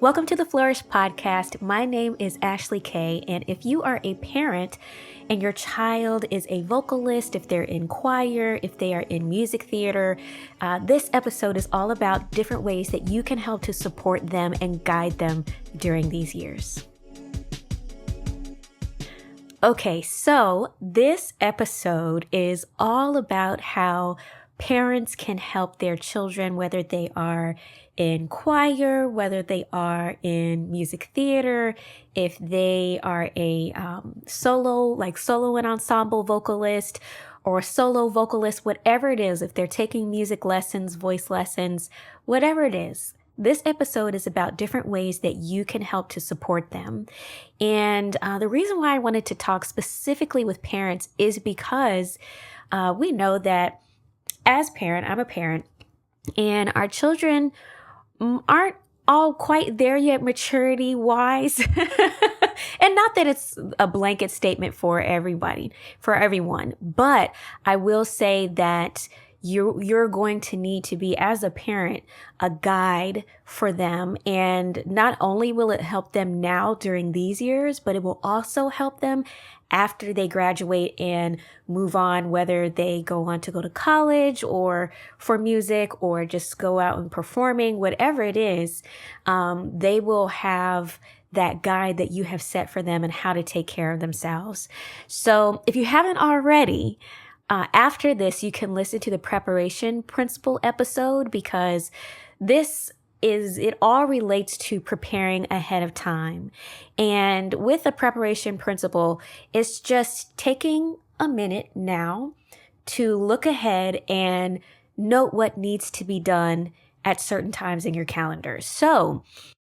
Welcome to the Flourish Podcast. My name is Ashley Kay, and if you are a parent and your child is a vocalist, if they're in choir, if they are in music theater, this episode is all about different ways that you can help to support them and guide them during these years. Okay, so this episode is all about how parents can help their children, whether they are in choir, whether they are in music theater, if they are a solo and ensemble vocalist or solo vocalist, whatever it is, if they're taking music lessons, voice lessons, whatever it is. This episode is about different ways that you can help to support them. And the reason why I wanted to talk specifically with parents is because we know that as I'm a parent, and our children aren't all quite there yet maturity wise. And not that it's a blanket statement for everyone, but I will say that you're going to need to be, as a parent, a guide for them. And not only will it help them now during these years, but it will also help them after they graduate and move on, whether they go on to go to college or for music or just go out and performing, whatever it is, they will have that guide that you have set for them and how to take care of themselves. So if you haven't already, after this, you can listen to the preparation principle episode, because it all relates to preparing ahead of time. And with the preparation principle, it's just taking a minute now to look ahead and note what needs to be done at certain times in your calendar. So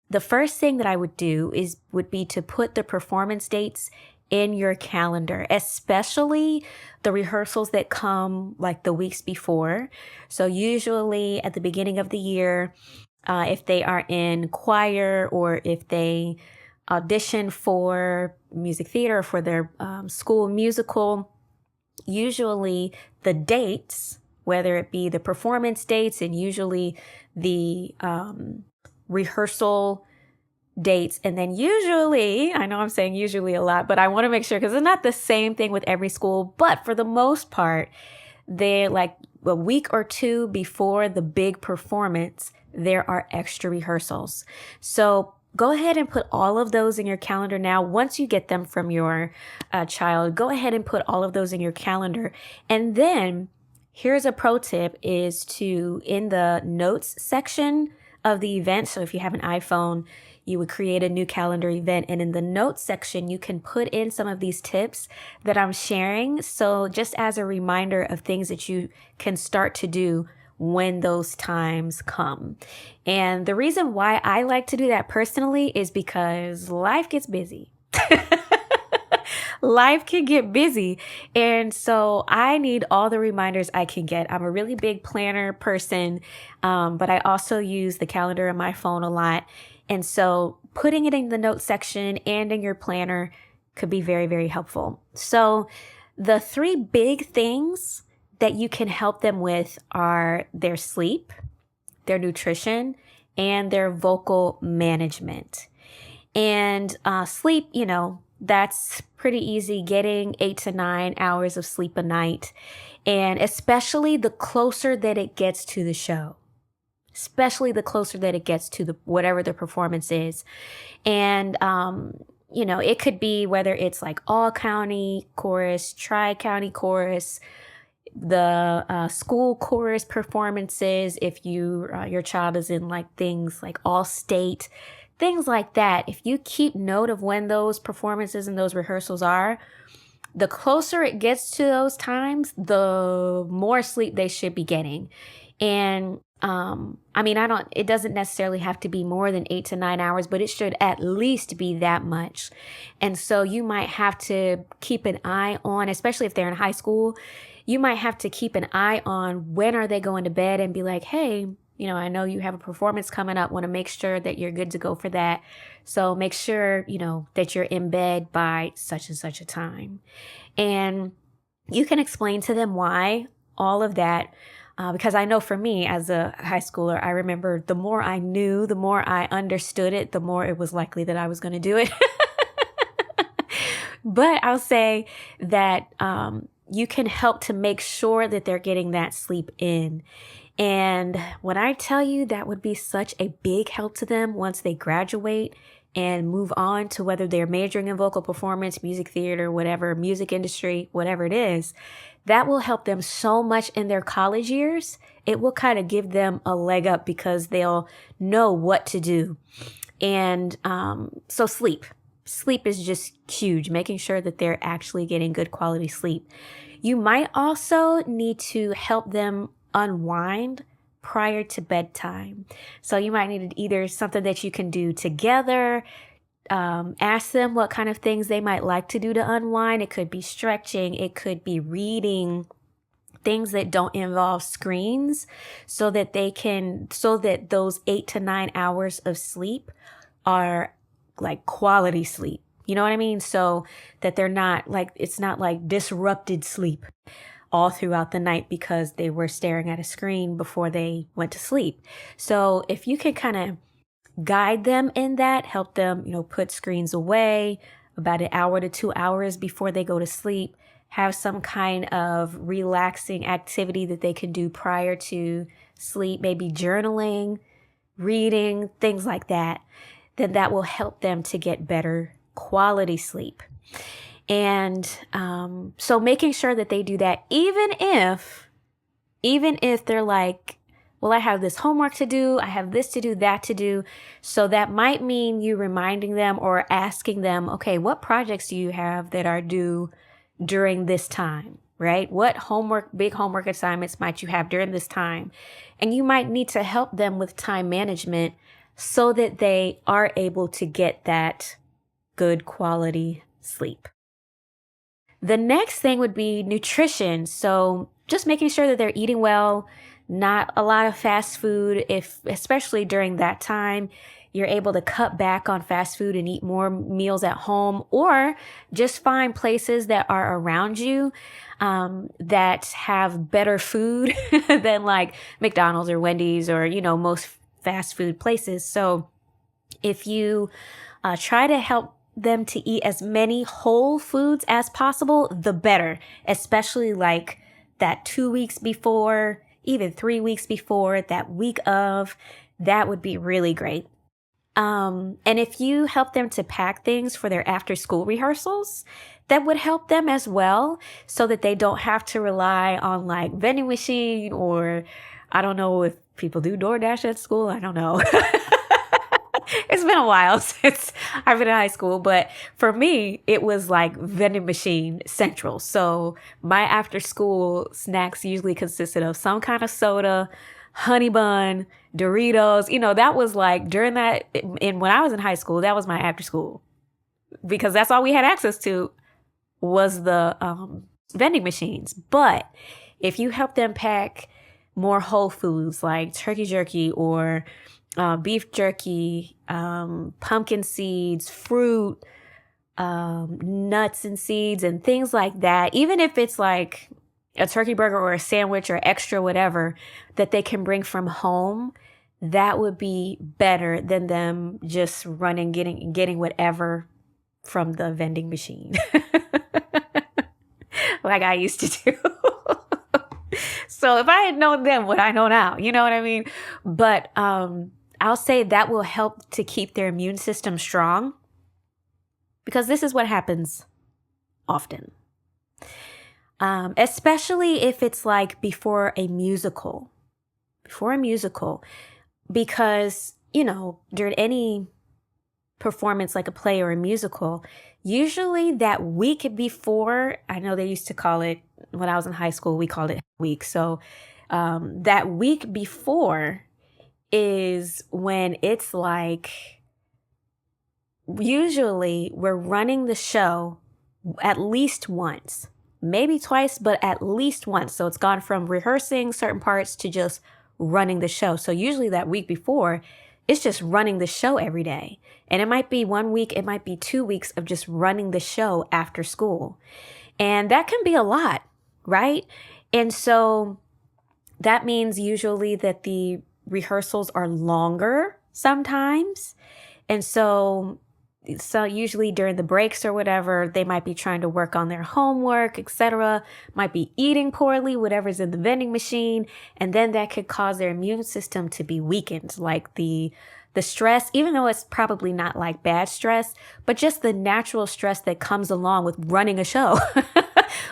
the first thing that I would do would be to put the performance dates in your calendar, especially the rehearsals that come like the weeks before. So usually at the beginning of the year, if they are in choir or if they audition for music theater or for their school musical, usually the dates, whether it be the performance dates and usually the rehearsal dates, and then usually, I know I'm saying usually a lot, but I want to make sure, because it's not the same thing with every school, but for the most part, they're like a week or two before the big performance, there are extra rehearsals. So go ahead and put all of those in your calendar now. Once you get them from your child, go ahead and put all of those in your calendar. And then here's a pro tip, is to, in the notes section of the event, so if you have an iPhone, you would create a new calendar event, and in the notes section, you can put in some of these tips that I'm sharing. So just as a reminder of things that you can start to do when those times come. And the reason why I like to do that personally is because life gets busy. Life can get busy. And so I need all the reminders I can get. I'm a really big planner person, but I also use the calendar in my phone a lot. And so putting it in the notes section and in your planner could be very, very helpful. So the three big things that you can help them with are their sleep, their nutrition, and their vocal management. And sleep, that's pretty easy, getting 8 to 9 hours of sleep a night. And especially the closer that it gets to the show. Especially the closer that it gets to whatever the performance is. And, it could be whether it's like all county chorus, tri-county chorus, the school chorus performances, if your child is in like things like all state, things like that. If you keep note of when those performances and those rehearsals are, the closer it gets to those times, the more sleep they should be getting. And it doesn't necessarily have to be more than 8 to 9 hours, but it should at least be that much. And so you might have to keep an eye on, especially if they're in high school, you might have to keep an eye on when are they going to bed and be like, hey, I know you have a performance coming up, want to make sure that you're good to go for that. So make sure, that you're in bed by such and such a time. And you can explain to them why all of that. Because I know for me as a high schooler, I remember the more I knew, the more I understood it, the more it was likely that I was going to do it. But I'll say that you can help to make sure that they're getting that sleep in. And when I tell you that would be such a big help to them once they graduate and move on to whether they're majoring in vocal performance, music theater, whatever, music industry, whatever it is, that will help them so much in their college years. It will kind of give them a leg up because they'll know what to do. And so sleep. Sleep is just huge, making sure that they're actually getting good quality sleep. You might also need to help them unwind prior to bedtime. So you might need either something that you can do together, ask them what kind of things they might like to do to unwind. It could be stretching, it could be reading, things that don't involve screens, so that those 8 to 9 hours of sleep are like quality sleep. You know what I mean? So that they're not like, it's not like disrupted sleep all throughout the night because they were staring at a screen before they went to sleep. So if you can kind of guide them in that, help them, put screens away about an hour to 2 hours before they go to sleep, have some kind of relaxing activity that they can do prior to sleep, maybe journaling, reading, things like that, then that will help them to get better quality sleep. And so making sure that they do that, even if they're like, well, I have this homework to do, I have this to do, that to do. So that might mean you reminding them or asking them, okay, what projects do you have that are due during this time, right? What big homework assignments might you have during this time? And you might need to help them with time management so that they are able to get that good quality sleep. The next thing would be nutrition. So just making sure that they're eating well, not a lot of fast food. Especially during that time, you're able to cut back on fast food and eat more meals at home, or just find places that are around you that have better food than like McDonald's or Wendy's or, most fast food places. So if you try to help them to eat as many whole foods as possible, the better, especially like that 2 weeks before, even 3 weeks before, that week of, that would be really great. And if you help them to pack things for their after school rehearsals, that would help them as well, so that they don't have to rely on like vending machine, or I don't know if people do DoorDash at school. I don't know. It's been a while since I've been in high school, but for me, it was like vending machine central. So my after school snacks usually consisted of some kind of soda, honey bun, Doritos. That was like during that, and when I was in high school, that was my after school, because that's all we had access to was the vending machines. But if you help them pack more whole foods like turkey jerky or beef jerky, pumpkin seeds, fruit, nuts and seeds and things like that, even if it's like a turkey burger or a sandwich or extra whatever that they can bring from home, that would be better than them just running, getting whatever from the vending machine like I used to do. So if I had known then what I know now, you know what I mean? But I'll say that will help to keep their immune system strong, because this is what happens often. Especially if it's like before a musical, because, during any performance like a play or a musical, usually that week before, I know they used to call it, when I was in high school, we called it week. So that week before is when it's like, usually we're running the show at least once, maybe twice, but at least once. So it's gone from rehearsing certain parts to just running the show. So usually that week before, it's just running the show every day. And it might be 1 week, it might be 2 weeks of just running the show after school. And that can be a lot, right? And so that means usually that the rehearsals are longer sometimes. And so usually during the breaks or whatever, they might be trying to work on their homework, etc., might be eating poorly, whatever's in the vending machine. And then that could cause their immune system to be weakened, like the stress, even though it's probably not like bad stress, but just the natural stress that comes along with running a show.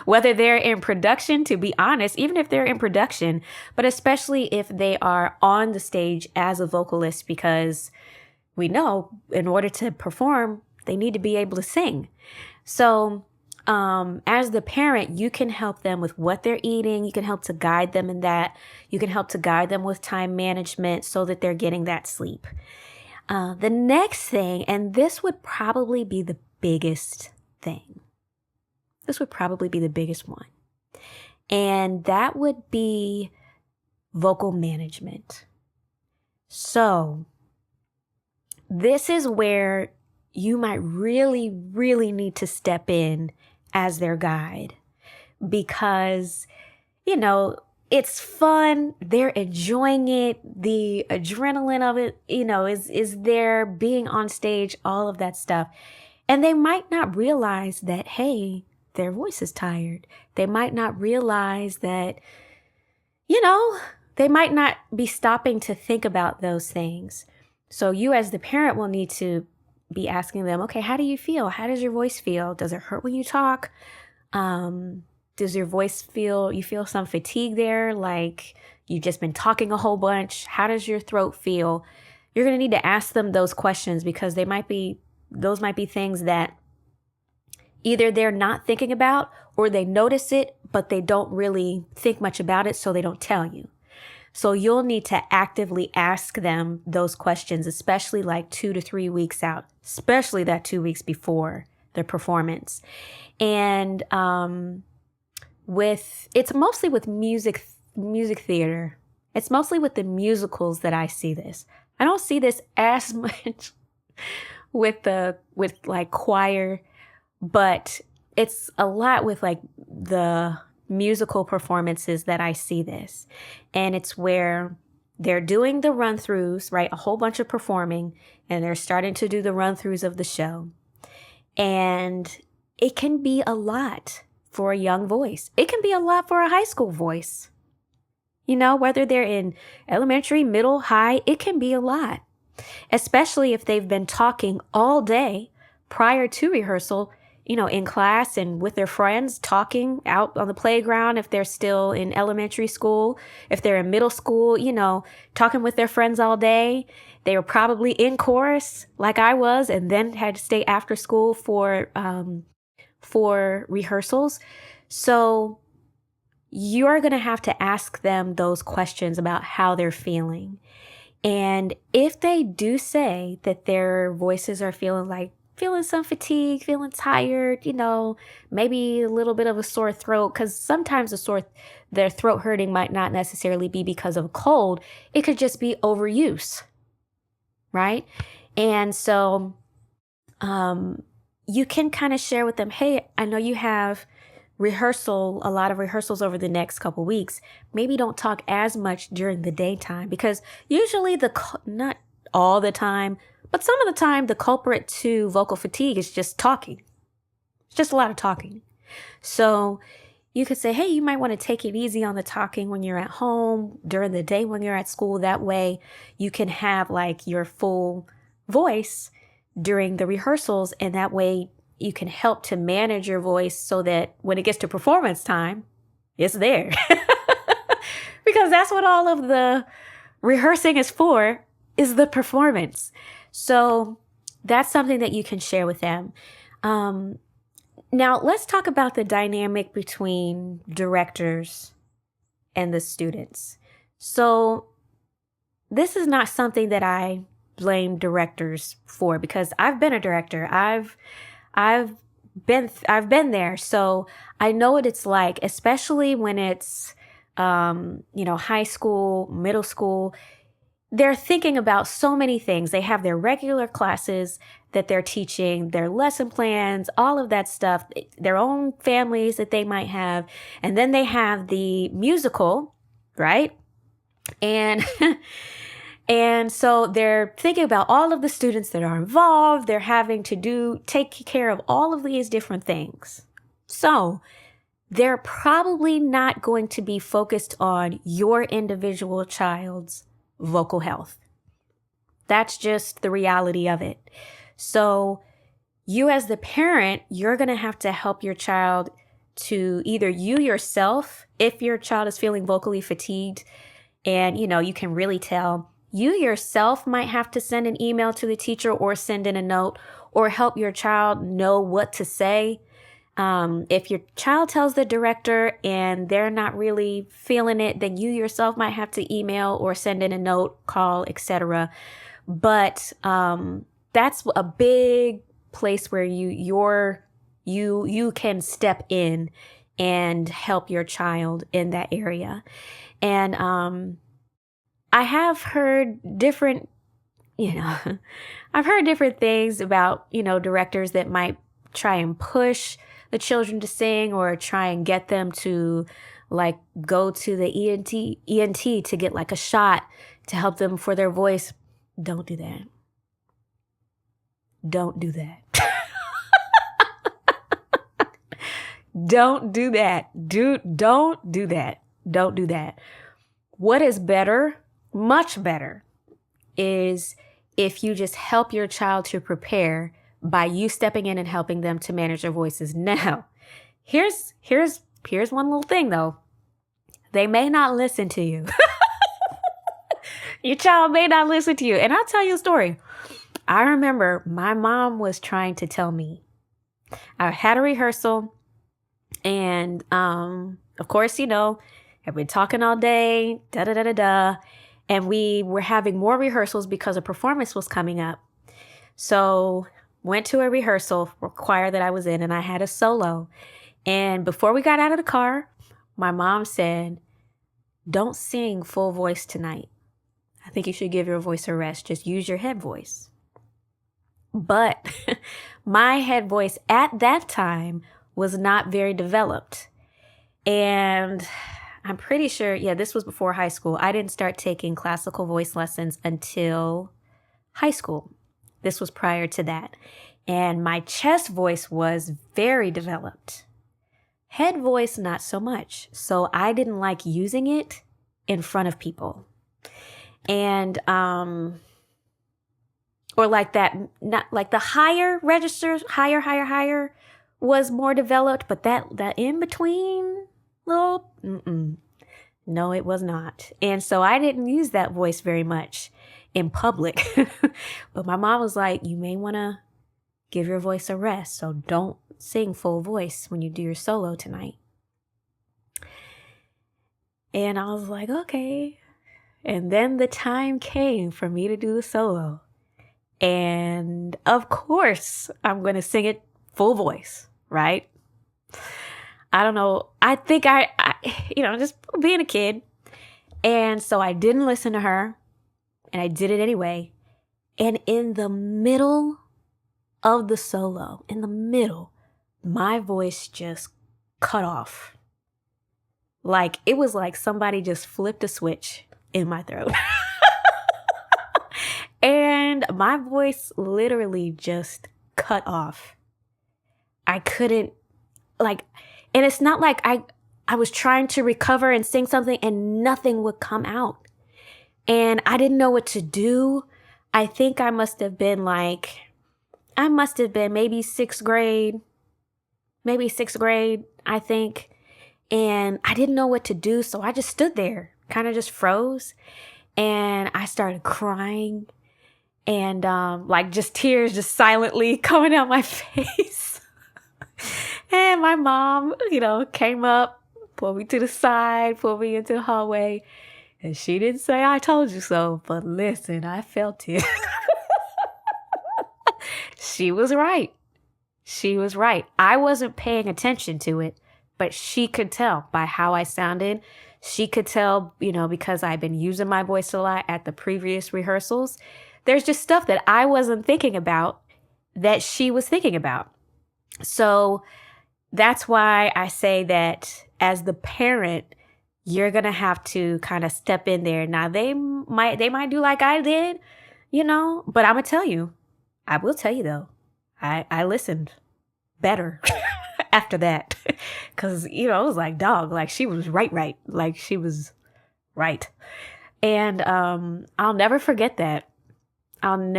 Whether they're in production, to be honest, even if they're in production, but especially if they are on the stage as a vocalist, because we know in order to perform, they need to be able to sing. So as the parent, you can help them with what they're eating. You can help to guide them in that. You can help to guide them with time management so that they're getting that sleep. The next thing, and this would probably be the biggest thing. This would probably be the biggest one. And that would be vocal management. So this is where you might really, really need to step in as their guide, because, it's fun. They're enjoying it. The adrenaline of it, is there, being on stage, all of that stuff. And they might not realize that, hey, their voice is tired. They might not realize that, they might not be stopping to think about those things. So you as the parent will need to be asking them, okay, how do you feel? How does your voice feel? Does it hurt when you talk? Does your voice you feel some fatigue there? Like you've just been talking a whole bunch. How does your throat feel? You're going to need to ask them those questions, because those might be things that either they're not thinking about, or they notice it, but they don't really think much about it, so they don't tell you. So you'll need to actively ask them those questions, especially like 2 to 3 weeks out, especially that 2 weeks before the performance. And it's mostly with music theater. It's mostly with the musicals that I see this. I don't see this as much with like choir, but it's a lot with like the musical performances that I see this. And it's where they're doing the run-throughs, right? A whole bunch of performing, and they're starting to do the run-throughs of the show. And it can be a lot for a young voice. It can be a lot for a high school voice. Whether they're in elementary, middle, high, it can be a lot. Especially if they've been talking all day prior to rehearsal, in class and with their friends, talking out on the playground if they're still in elementary school. If they're in middle school, talking with their friends all day. They were probably in chorus like I was, and then had to stay after school for rehearsals. So you're going to have to ask them those questions about how they're feeling. And if they do say that their voices are feeling some fatigue, feeling tired, maybe a little bit of a sore throat, because sometimes their throat hurting might not necessarily be because of a cold. It could just be overuse, right? And so you can kind of share with them, hey, I know you have a lot of rehearsals over the next couple weeks. Maybe don't talk as much during the daytime, because usually not all the time, but some of the time, the culprit to vocal fatigue is just talking. It's just a lot of talking. So you could say, hey, you might want to take it easy on the talking when you're at home, during the day when you're at school. That way you can have like your full voice during the rehearsals. And that way you can help to manage your voice so that when it gets to performance time, it's there. Because that's what all of the rehearsing is for, is the performance. So that's something that you can share with them. Now, let's talk about the dynamic between directors and the students. So this is not something that I blame directors for, because I've been a director. I've been there. So I know what it's like, especially when it's, high school, middle school. They're thinking about so many things. They have their regular classes that they're teaching, their lesson plans, all of that stuff, their own families that they might have. And then they have the musical, right? And and so they're thinking about all of the students that are involved. They're having to take care of all of these different things. So they're probably not going to be focused on your individual child's vocal health. That's just the reality of it. So you as the parent, you're going to have to help your child to either you yourself, if your child is feeling vocally fatigued and, you can really tell, you yourself might have to send an email to the teacher or send in a note or help your child know what to say. If your child tells the director and they're not really feeling it, then you yourself might have to email or send in a note, call, etc. But that's a big place where you can step in and help your child in that area. And I have heard different, I've heard different things about, directors that might try and push the children to sing or try and get them to like go to the ENT to get like a shot to help them for their voice. Don't do that. Don't do that. Don't do that. Don't do that. Don't do that. What is better, much better, is if you just help your child to prepare by you stepping in and helping them to manage their voices. Now, here's one little thing though. They may not listen to you. Your child may not listen to you. And I'll tell you a story. I remember my mom was trying to tell me. I had a rehearsal and of course, I've been talking all day, and we were having more rehearsals because a performance was coming up. So went to a rehearsal for choir that I was in, and I had a solo. And before we got out of the car, my mom said, "Don't sing full voice tonight. I think you should give your voice a rest. Just use your head voice." But my head voice at that time was not very developed. And I'm pretty sure, this was before high school. I didn't start taking classical voice lessons until high school. This was prior to that. And my chest voice was very developed. Head voice, not so much. So I didn't like using it in front of people. And, or like that, not like the higher registers, higher was more developed, but that in between little, no, it was not. And so I didn't use that voice very much in public. But my mom was like, "You may want to give your voice a rest. So don't sing full voice when you do your solo tonight." And I was like, okay. And then the time came for me to do the solo. And of course, I'm going to sing it full voice, right? I don't know. I think I just being a kid. And so I didn't listen to her and I did it anyway. And in the middle of the solo, my voice just cut off. Like it was like somebody just flipped a switch in my throat. And my voice literally just cut off. I couldn't and it's not like I was trying to recover and sing something and nothing would come out. And I didn't know what to do. I think I must have been maybe sixth grade, I think. And I didn't know what to do. So I just stood there, kind of just froze. And I started crying and just tears just silently coming down my face. And my mom, came up, pulled me to the side, pulled me into the hallway. And she didn't say, "I told you so." But listen, I felt it. She was right. She was right. I wasn't paying attention to it, but she could tell by how I sounded. She could tell, because I've been using my voice a lot at the previous rehearsals. There's just stuff that I wasn't thinking about that she was thinking about. So that's why I say that as the parent, you're going to have to kind of step in there. Now they might do like I did, but I'm going to tell you, I will tell you though, I listened better after that. Cause it was like, dog, like she was right. Like she was right. And, I'll never forget that. And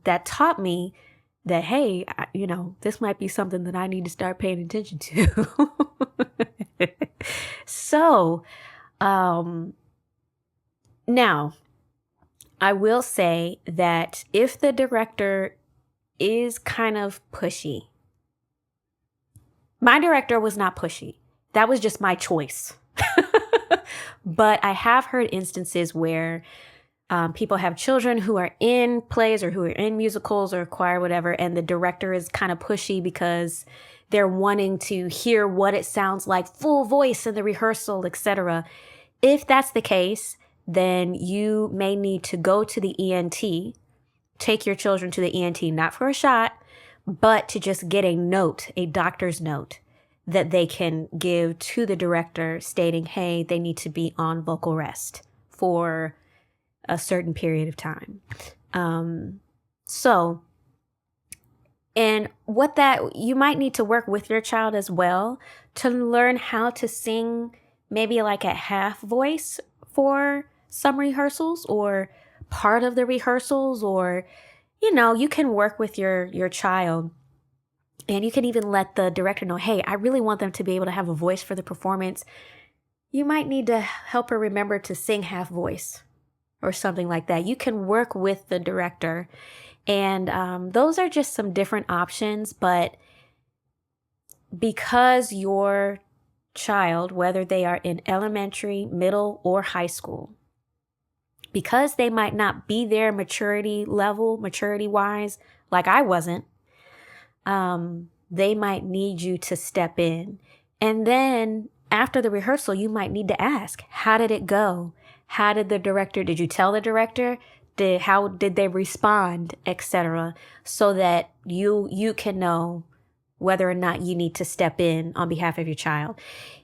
that taught me that, hey, this might be something that I need to start paying attention to. So, now I will say that if the director is kind of pushy, my director was not pushy. That was just my choice. But I have heard instances where people have children who are in plays or who are in musicals or choir, whatever, and the director is kind of pushy because they're wanting to hear what it sounds like, full voice in the rehearsal, etc. If that's the case, then you may need to go to the ENT, take your children to the ENT, not for a shot, but to just get a note, a doctor's note that they can give to the director stating, hey, they need to be on vocal rest for a certain period of time. And what that, you might need to work with your child as well to learn how to sing maybe like at half voice for some rehearsals or part of the rehearsals, or, you can work with your child. And you can even let the director know, hey, I really want them to be able to have a voice for the performance. You might need to help her remember to sing half voice or something like that. You can work with the director. And those are just some different options. But because your child, whether they are in elementary, middle, or high school, because they might not be there maturity-wise, like I wasn't, they might need you to step in. And then after the rehearsal, you might need to ask, how did it go? How did did you tell the director? How did they respond, etc., so that you can know whether or not you need to step in on behalf of your child.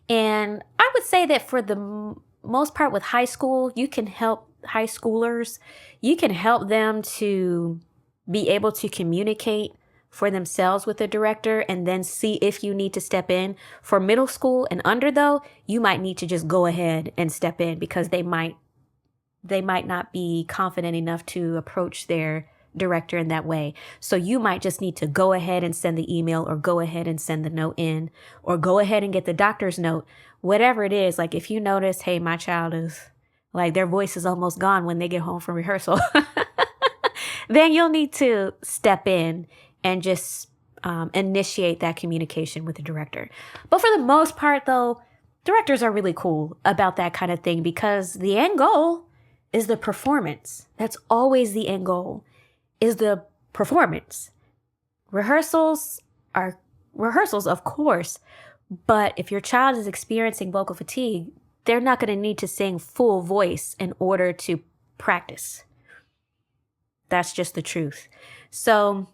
And I would say that for the most part with high school, you can help high schoolers. You can help them to be able to communicate for themselves with the director and then see if you need to step in. For middle school and under, though, you might need to just go ahead and step in because they might not be confident enough to approach their director in that way. So you might just need to go ahead and send the email or go ahead and send the note in or go ahead and get the doctor's note, whatever it is. Like if you notice, hey, my child is like their voice is almost gone when they get home from rehearsal, then you'll need to step in and just initiate that communication with the director. But for the most part, though, directors are really cool about that kind of thing because the end goal is the performance. That's always the end goal, is the performance. Rehearsals are rehearsals, of course, but if your child is experiencing vocal fatigue, they're not going to need to sing full voice in order to practice. That's just the truth. So,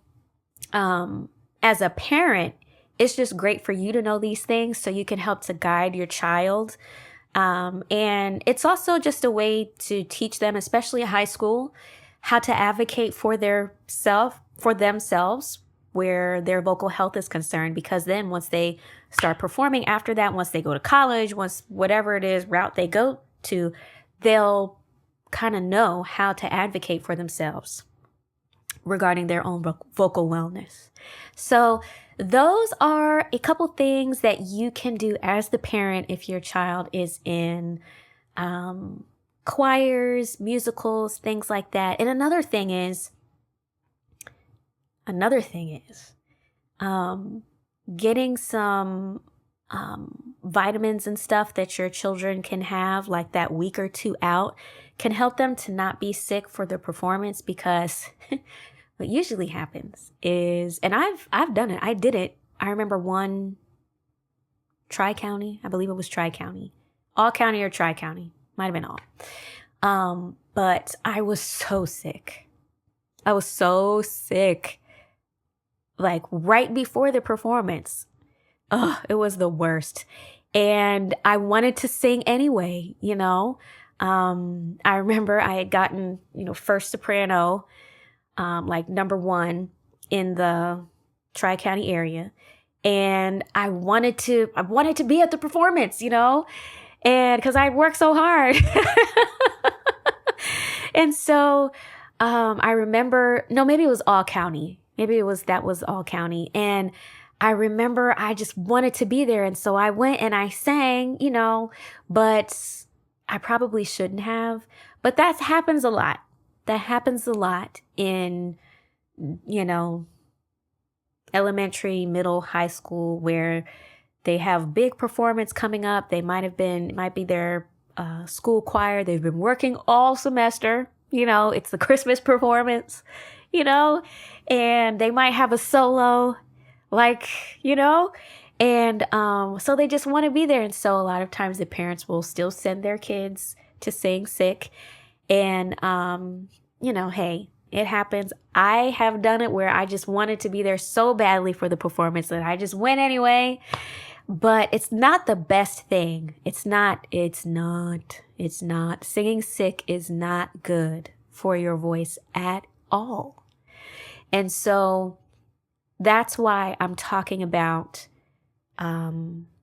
as a parent, it's just great for you to know these things so you can help to guide your child. And it's also just a way to teach them, especially in high school, how to advocate for themselves where their vocal health is concerned. Because then once they start performing after that, once they go to college, once whatever it is route they go to, they'll kind of know how to advocate for themselves regarding their own vocal wellness. So those are a couple things that you can do as the parent if your child is in choirs, musicals, things like that. And another thing is getting some vitamins and stuff that your children can have like that week or two out can help them to not be sick for the performance. Because what usually happens is, and I've done it. I did it. I remember one Tri-County. I believe it was Tri-County. All county or Tri-County. Might have been all. But I was so sick. Like right before the performance. It was the worst. And I wanted to sing anyway, you know. I remember I had gotten, first soprano, like number one in the Tri-County area. And I wanted to be at the performance, and because I'd worked so hard. And so, I remember, no, maybe it was all county. That was all county. And I remember I just wanted to be there. And so I went and I sang, but I probably shouldn't have. But that happens a lot. That happens a lot in, elementary, middle, high school, where they have big performance coming up. It might be their school choir. They've been working all semester. It's the Christmas performance, and they might have a solo, and so they just want to be there. And so a lot of times the parents will still send their kids to sing sick. And, hey, it happens. I have done it where I just wanted to be there so badly for the performance that I just went anyway. But it's not the best thing. It's not. Singing sick is not good for your voice at all. And so that's why I'm talking about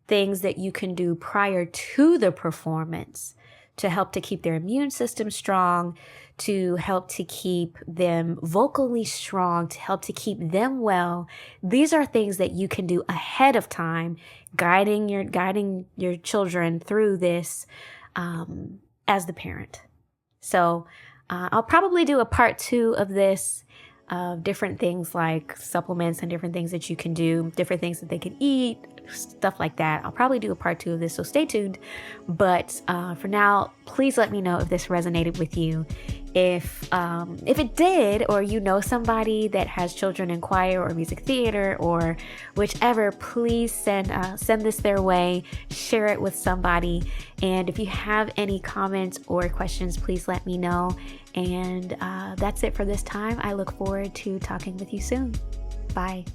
things that you can do prior to the performance to help to keep their immune system strong, to help to keep them vocally strong, to help to keep them well. These are things that you can do ahead of time, guiding your children through this as the parent. So I'll probably do a part 2 of this, different things like supplements and different things that you can do, different things that they can eat, stuff like that. I'll probably do a part 2 of this, so stay tuned. But for now, please let me know if this resonated with you. If it did, or somebody that has children in choir or music theater or whichever, please send this their way, share it with somebody. And if you have any comments or questions, please let me know. And that's it for this time. I look forward to talking with you soon. Bye.